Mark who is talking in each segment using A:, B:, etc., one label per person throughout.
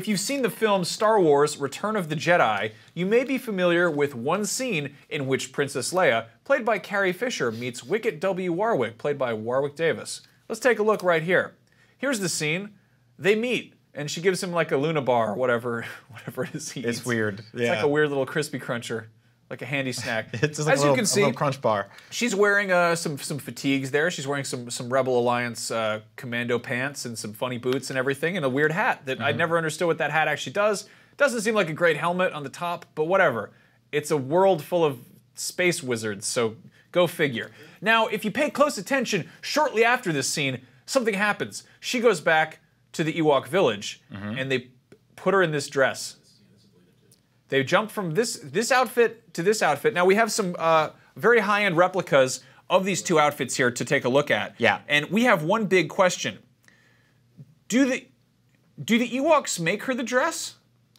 A: if you've seen the film Star Wars Return of the Jedi, you may be familiar with one scene in which Princess Leia, played by Carrie Fisher, meets Wicket W. Warwick, played by Warwick Davis. Let's take a look right here. Here's the scene. They meet, and she gives him like a Luna bar or whatever it is he eats.
B: It's weird.
A: It's like a weird little crispy cruncher. Like a handy snack.
B: It's just like a little crunch bar.
A: She's wearing some fatigues there. She's wearing some Rebel Alliance commando pants and some funny boots and everything, and a weird hat that I'd never understood what that hat actually does. Doesn't seem like a great helmet on the top, but whatever. It's a world full of space wizards, so go figure. Now, if you pay close attention, shortly after this scene, something happens. She goes back to the Ewok village, and they put her in this dress. They jump from this outfit to this outfit. Now we have some very high-end replicas of these two outfits here to take a look at.
B: Yeah.
A: And we have one big question. Do the Ewoks make her the dress?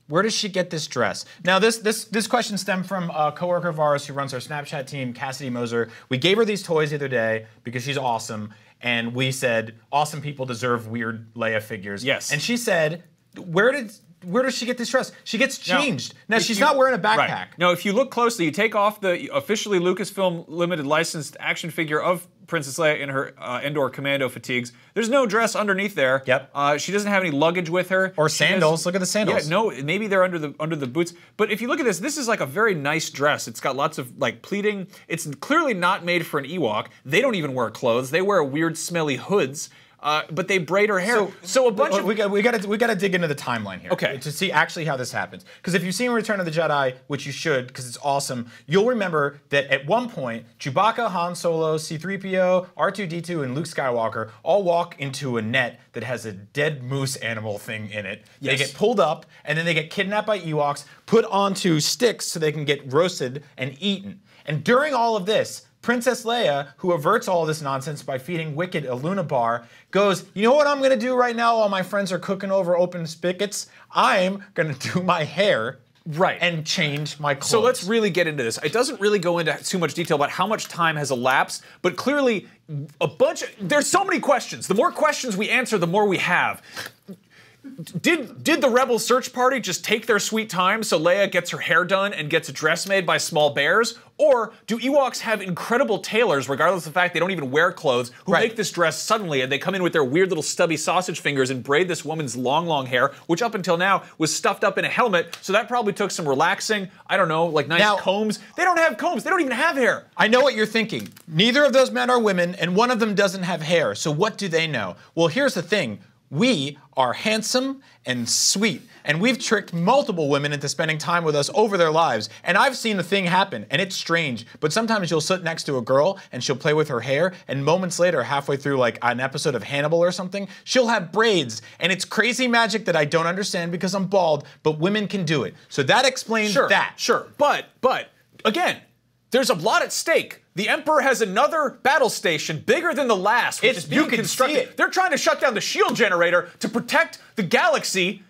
B: Where does she get this dress? Now this question stemmed from a coworker of ours who runs our Snapchat team, Cassidy Moser. We gave her these toys the other day because she's awesome, and we said awesome people deserve weird Leia figures.
A: Yes.
B: And she said, where does she get this dress? She gets changed. Now she's not wearing a backpack.
A: Right. No, if you look closely, you take off the officially Lucasfilm limited licensed action figure of Princess Leia in her Endor Commando fatigues. There's no dress underneath there.
B: Yep.
A: She doesn't have any luggage with her.
B: Or sandals. Look at the sandals.
A: Yeah, no, maybe they're under the boots. But if you look at this is like a very nice dress. It's got lots of like pleating. It's clearly not made for an Ewok. They don't even wear clothes. They wear weird, smelly hoods. But they braid her hair. So a bunch of
B: we got to dig into the timeline here.
A: Okay.
B: To see actually how this happens. Because if you've seen Return of the Jedi, which you should, because it's awesome, you'll remember that at one point Chewbacca, Han Solo, C-3PO, R2-D2, and Luke Skywalker all walk into a net that has a dead moose animal thing in it.
A: Yes.
B: They get pulled up, and then they get kidnapped by Ewoks, put onto sticks so they can get roasted and eaten. And during all of this, Princess Leia, who averts all this nonsense by feeding Wicket a Luna bar, goes, you know what I'm gonna do right now while my friends are cooking over open spigots? I'm gonna do my hair and change my clothes.
A: So let's really get into this. It doesn't really go into too much detail about how much time has elapsed, but clearly there's so many questions. The more questions we answer, the more we have. Did the Rebel search party just take their sweet time so Leia gets her hair done and gets a dress made by small bears? Or do Ewoks have incredible tailors, regardless of the fact they don't even wear clothes, who make this dress suddenly, and they come in with their weird little stubby sausage fingers and braid this woman's long, long hair, which up until now was stuffed up in a helmet, so that probably took some relaxing, I don't know, like nice combs. They don't have combs. They don't even have hair.
B: I know what you're thinking. Neither of those men are women, and one of them doesn't have hair, so what do they know? Well, here's the thing. We are handsome and sweet, and we've tricked multiple women into spending time with us over their lives, and I've seen the thing happen, and it's strange, but sometimes you'll sit next to a girl, and she'll play with her hair, and moments later, halfway through like an episode of Hannibal or something, she'll have braids, and it's crazy magic that I don't understand because I'm bald, but women can do it. So that explains that.
A: Sure, but, again, there's a lot at stake. The Emperor has another battle station bigger than the last, which is being constructed. They're trying to shut down the shield generator to protect the galaxy,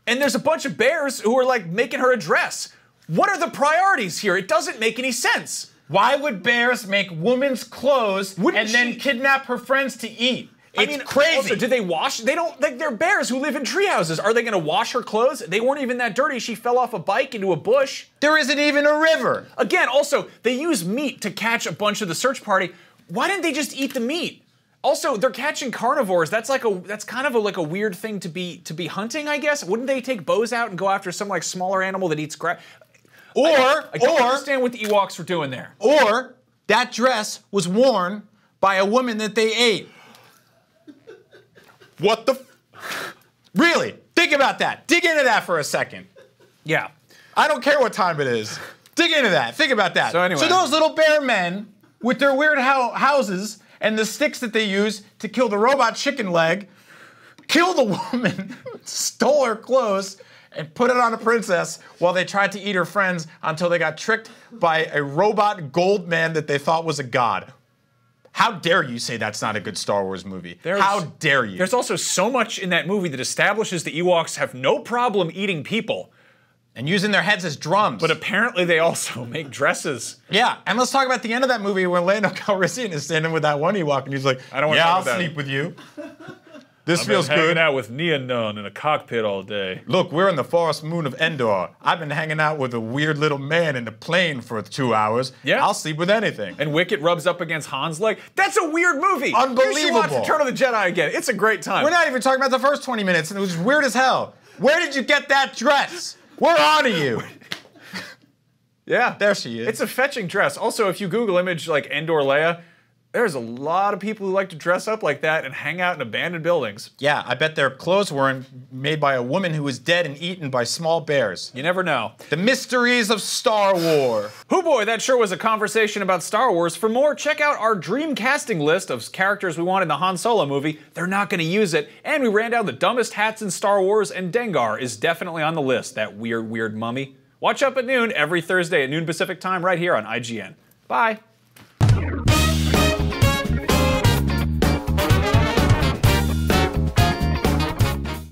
A: and there's a bunch of bears who are like making her a dress. What are the priorities here? It doesn't make any sense.
B: Why would bears make women's clothes then kidnap her friends to eat? It's crazy.
A: Also, did they wash? They don't, like, they're bears who live in tree houses. Are they gonna wash her clothes? They weren't even that dirty. She fell off a bike into a bush.
B: There isn't even a river.
A: Again, also, they use meat to catch a bunch of the search party. Why didn't they just eat the meat? Also, they're catching carnivores. That's kind of a weird thing to be hunting, I guess. Wouldn't they take bows out and go after some like smaller animal that eats grass? I don't understand what the Ewoks were doing there.
B: Or that dress was worn by a woman that they ate. What the Really? Think about that. Dig into that for a second.
A: Yeah.
B: I don't care what time it is. Dig into that. Think about that.
A: So anyway.
B: So those little bear men with their weird houses and the sticks that they use to kill the robot chicken leg killed the woman, stole her clothes, and put it on a princess while they tried to eat her friends until they got tricked by a robot gold man that they thought was a god. How dare you say that's not a good Star Wars movie? How dare you?
A: There's also so much in that movie that establishes the Ewoks have no problem eating people.
B: And using their heads as drums.
A: But apparently they also make dresses.
B: Yeah, and let's talk about the end of that movie when Lando Calrissian is standing with that one Ewok and he's like, I'll sleep with you. This feels
A: hanging
B: good.
A: out with Nia Nun in a cockpit all day.
B: Look, we're in the forest moon of Endor. I've been hanging out with a weird little man in the plane for 2 hours.
A: Yeah.
B: I'll sleep with anything.
A: And Wicket rubs up against Han's leg. That's a weird movie.
B: Unbelievable.
A: You should watch Return of the Jedi again. It's a great time.
B: We're not even talking about the first 20 minutes, and it was weird as hell. Where did you get that dress? We're on to you.
A: Yeah.
B: There she is.
A: It's a fetching dress. Also, if you Google image like Endor Leia, there's a lot of people who like to dress up like that and hang out in abandoned buildings.
B: Yeah, I bet their clothes were made by a woman who was dead and eaten by small bears.
A: You never know.
B: The mysteries of Star Wars.
A: Hoo boy, that sure was a conversation about Star Wars. For more, check out our dream casting list of characters we want in the Han Solo movie. They're not going to use it. And we ran down the dumbest hats in Star Wars, and Dengar is definitely on the list, that weird, weird mummy. Watch up at noon every Thursday at noon Pacific time right here on IGN. Bye.